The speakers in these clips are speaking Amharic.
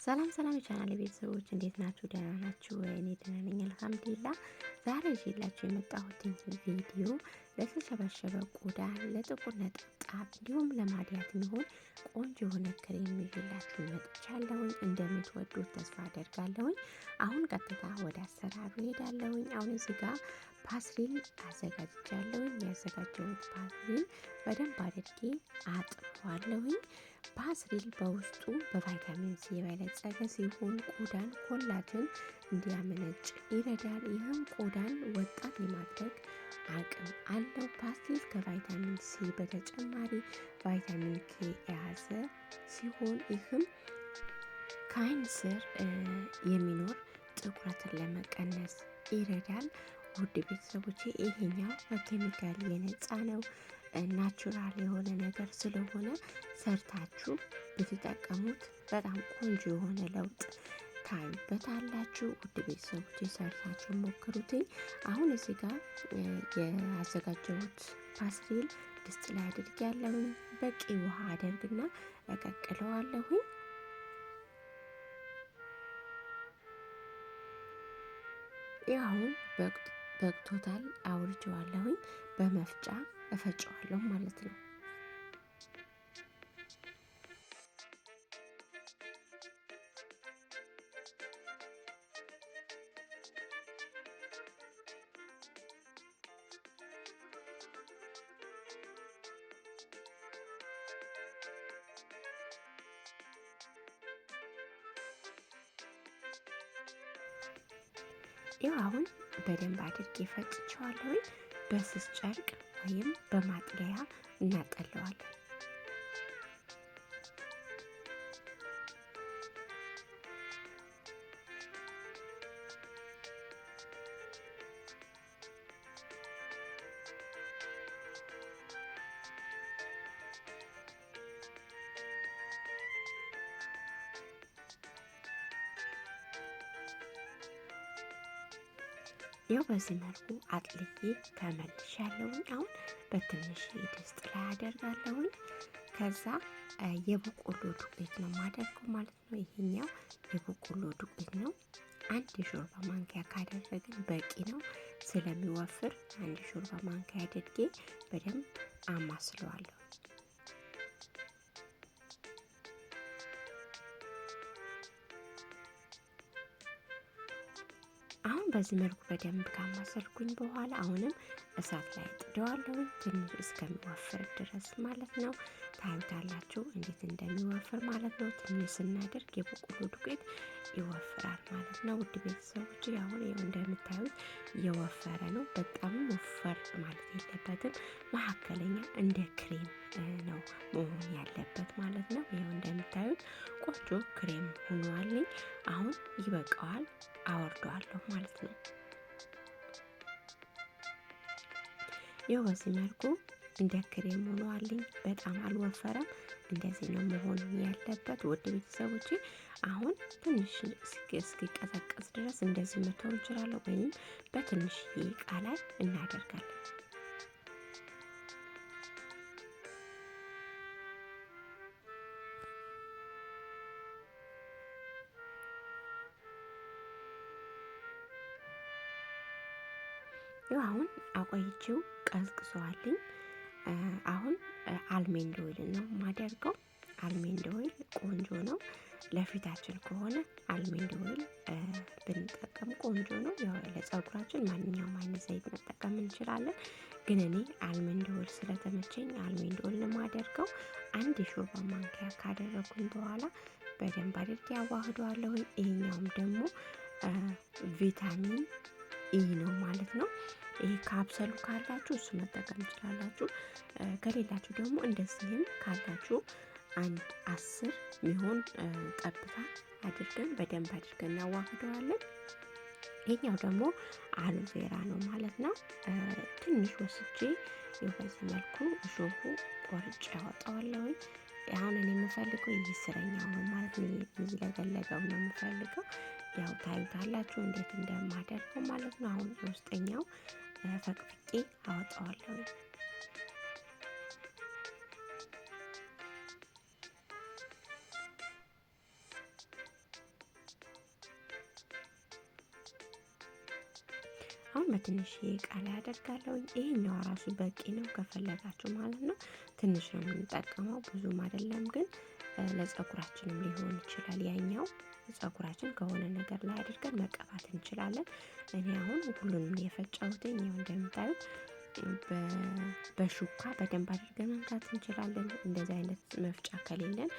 ሰላም ሰላም የቻናል ቤተሰቦች እንዴት ናችሁ? ደህና ናችሁ ወይ? እኔ ደህና ነኝ አልሐምዱሊላህ። ዛሬ ይዤላችሁ የመጣሁት ቪዲዮ ለተሸበሸበ ቆዳ፣ ለጥቁር ነጠብጣብ እንዲሁም ለማድያት የሚሆን ቆንጆ የሆነ ክሬም ይዤላችሁ መጥቻለሁኝ። እንደምትወዱት ተስፋ አደርጋለሁኝ። አሁን ቀጥታ ወደ አሰራሩ ሄዳለሁኝ። አሁን እዚህ ጋር ፓስሪል አዘጋጅቻለሁኝ። ያዘጋጀሁት ፓስሪል በደንብ አድርጌ አጥበዋለሁኝ። ፓስሪል በውስጡ በቫይታሚን ሲ የበለጸገ ሲሆን ቆዳን ኮላጅን እንዲያመነጭ ይረዳል። ይህም ቆዳን ወጣት የማድረግ አቅም አለው። ፓስሪል ከቫይታሚን ሲ በተጨማሪ ቫይታሚን ኬ የያዘ ሲሆን ይህም ከዓይን ስር የሚኖር ጥቁረትን ለመቀነስ ይረዳል። ውድ ቤተሰቦቼ ይሄኛው በኬሚካል የነጻ ነው። ናቹራል የሆነ ነገር ስለሆነ ሰርታችሁ ብትጠቀሙት በጣም ቆንጆ የሆነ ለውጥ ታዩበታላችሁ። ውድ ቤተሰቦቼ ሰርታችሁ ሞክሩትኝ። አሁን እዚህ ጋር ያዘጋጀሁት ፓስሪል ድስት ላይ አድርጌያለሁኝ። በቂ ውሃ አደርግና እቀቅለዋለሁኝ። አሁን በቅቶታል፣ አውርጄዋለሁኝ። በመፍጫ እፈጨዋለሁ ማለት ነው። ይኸው አሁን በደንብ አድርጌ ፈጭቸዋለሁኝ። በስስ ጨርቅ ወይም በማጥለያ እናጠለዋለን። ይኸው በዚህ መልኩ አጥልዬ ተመልሻለሁኝ። አሁን በትንሽ ድስት ላይ አደርጋለሁኝ። ከዛ የበቆሎ ዱቄት ነው ማደርገው ማለት ነው። ይሄኛው የበቆሎ ዱቄት ነው። አንድ ሾርባ ማንኪያ ካደረግን በቂ ነው። ስለሚወፍር አንድ ሾርባ ማንኪያ አድርጌ በደንብ አማስለዋለሁ። አሁን በዚህ መልኩ በደንብ ካማሰርኩኝ በኋላ አሁንም እሳት ላይ ጥደዋለሁ፣ ትንሽ እስከሚወፍር ድረስ ማለት ነው። ታዩታላችሁ እንዴት እንደሚወፍር ማለት ነው። ትንሽ ስናደርግ የበቆሎ ዱቄት ይወፍራል ማለት ነው። ውድ ቤተሰቦች አሁን ይኸው እንደምታዩት እየወፈረ ነው። በጣም ወፈር ማለት የለበትም፣ መካከለኛ እንደ ክሬም ነው መሆን ያለበት ማለት ነው። ይኸው እንደምታዩት ቆንጆ ክሬም ሆኗልኝ። አሁን ይበቃዋል፣ አወርደዋለሁ ማለት ነው። ይኸው በዚህ መልኩ እንደ ክሬም ሆኗልኝ። በጣም አልወፈረም። እንደዚህ ነው መሆን ያለበት ውድ ቤተሰቦቼ። አሁን ትንሽ እስኪቀዘቅዝ ድረስ እንደዚህ መተው እንችላለን፣ ወይም በትንሽ እቃ ላይ እናደርጋለን። ይኸው አሁን አቆይቼው ቀዝቅዟልኝ። አሁን አልሜንድ ኦይል ነው የማደርገው። አልሜንድ ኦይል ቆንጆ ነው ለፊታችን ከሆነ አልሜንድ ኦይል ብንጠቀም ቆንጆ ነው። ያው ለፀጉራችን ማንኛውም አይነት ዘይት መጠቀም እንችላለን፣ ግን እኔ አልሜንድ ኦይል ስለተመቸኝ አልሜንድ ኦይል ነው የማደርገው። አንድ የሾርባ ማንኪያ ካደረኩኝ በኋላ በደንብ አድርጌ አዋህደዋለሁ። ይሄኛውም ደግሞ ቪታሚን ኢ ነው ማለት ነው። ይሄ ካፕሰሉ ካላችሁ እሱ መጠቀም ትችላላችሁ። ከሌላችሁ ደግሞ እንደዚህም ካላችሁ አንድ 10 ሚሆን ጠብታ አድርገን በደንብ አድርገን እናዋህደዋለን። ይሄኛው ደግሞ አሎቬራ ነው ማለት ነው። ትንሽ ወስጄ በዚህ መልኩ እሾሁ ቆርጬ ያወጣዋለሁ። አሁን እኔ የምፈልገው ይህ ስረኛው ነው ማለት ነው። የሚለገለገው ነው የምፈልገው። ያው ታዩታላችሁ እንዴት እንደማደርገው ማለት ነው። አሁን የውስጠኛው ፈቅፍቄ አወጣዋለሁ። አሁን በትንሽ እቃ ላይ አደርጋለሁ። ይሄኛው ራሱ በቂ ነው ከፈለጋችሁ ማለት ነው። ትንሽ ነው የምንጠቀመው ብዙም አይደለም፣ ግን ለፀጉራችንም ሊሆን ይችላል። ያኛው ፀጉራችን ከሆነ ነገር ላይ አድርገን መቀባት እንችላለን። እኔ አሁን ሁሉንም የፈጨሁትኝ ይኸው እንደምታዩት በሹካ በደንብ አድርገን መምታት እንችላለን። እንደዚህ አይነት መፍጫ ከሌለን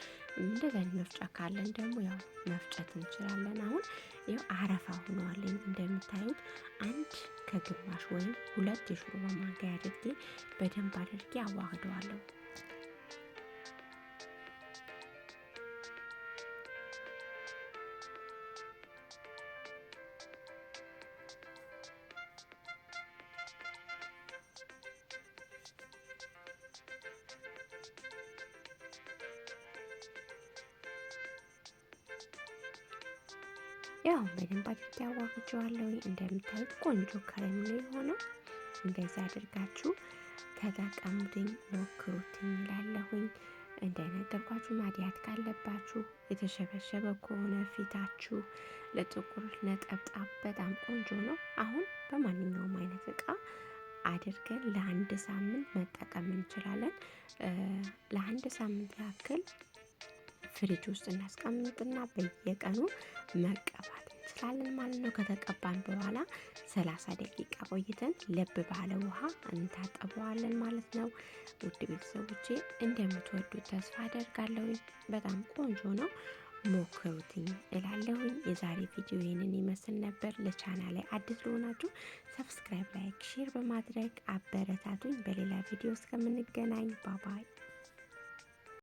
እንደዚህ አይነት መፍጫ ካለን ደግሞ ያው መፍጨት እንችላለን። አሁን ያው አረፋ ሆኗልኝ እንደምታዩት አንድ ከግማሽ ወይም 2 የሾርባ ማንኪያ አድርጌ በደንብ አድርጌ አዋህደዋለሁ። ያው በደንብ አድርጌ አዋህጄዋለሁ። እንደምታዩት ቆንጆ ክሬም ነው የሆነው። እንደዚህ አድርጋችሁ ተጠቀሙትኝ፣ ሞክሩትኝ እላለሁኝ። እንደነገርኳችሁ ማዲያት ካለባችሁ፣ የተሸበሸበ ከሆነ ፊታችሁ ለጥቁር ነጠብጣብ በጣም ቆንጆ ነው። አሁን በማንኛውም አይነት እቃ አድርገን ለአንድ ሳምንት መጠቀም እንችላለን። ለአንድ ሳምንት ያክል ፍሪጅ ውስጥ እናስቀምጥና በየቀኑ መቀባት እንችላለን ማለት ነው። ከተቀባን በኋላ 30 ደቂቃ ቆይተን ለብ ባለ ውሃ እንታጠበዋለን ማለት ነው። ውድ ቤተሰቦቼ እንደምትወዱት ተስፋ አደርጋለሁ። በጣም ቆንጆ ነው፣ ሞክሩትኝ እላለሁኝ። የዛሬ ቪዲዮ ይህንን ይመስል ነበር። ለቻናሌ አዲስ ለሆናችሁ ሰብስክራይብ፣ ላይክ፣ ሼር በማድረግ አበረታቱኝ። በሌላ ቪዲዮ እስከምንገናኝ ባባይ